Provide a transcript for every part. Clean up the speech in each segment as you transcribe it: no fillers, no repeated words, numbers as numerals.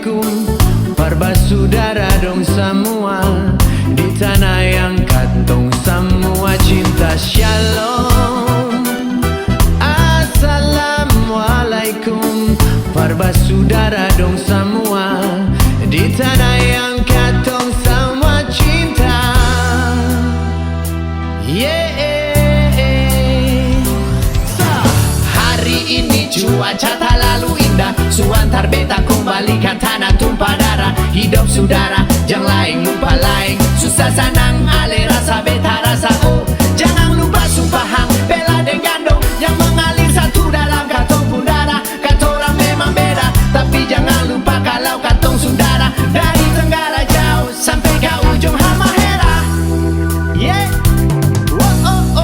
Assalamualaikum, saudara dong semua di tanah yang katong semua cinta. Shalom, Assalamualaikum, saudara dong semua di tanah yang katong semua cinta. Hari ini cuaca tak lalu indah, suantar beta kembali ke tanah tumpah darah. Hidup saudara, jangan lain lupa lain, susah senang ale rasa beta rasa. Oh, jangan lupa sumpah hang bela dan gandong yang mengalir satu dalam katong pun darah. Katorang memang beda, tapi jangan lupa kalau katong saudara. Dari tenggara jauh sampai ke ujung Halmahera.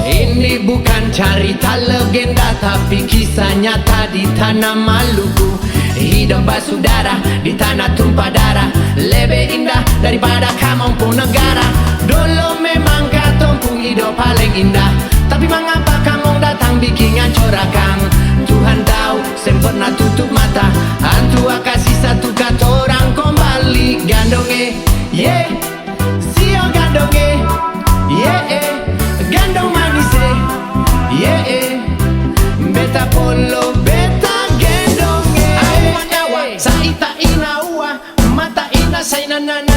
Ini bukan cerita legenda, tapi kisah nyata di tanah Maluku. Hidup bersaudara di tanah tumpah darah lebih indah daripada kampung negara. Dulu memang katong pun hidup paling indah, tapi mengapa kamu datang bikin hancur akang? Tuhan tahu, saya pernah tutup mata. Hantu kasih satu katorang kembali gandonge, sio gandonge, gandong manis, beta polo beta gendonge. Saita ina ua, mata ina saina nana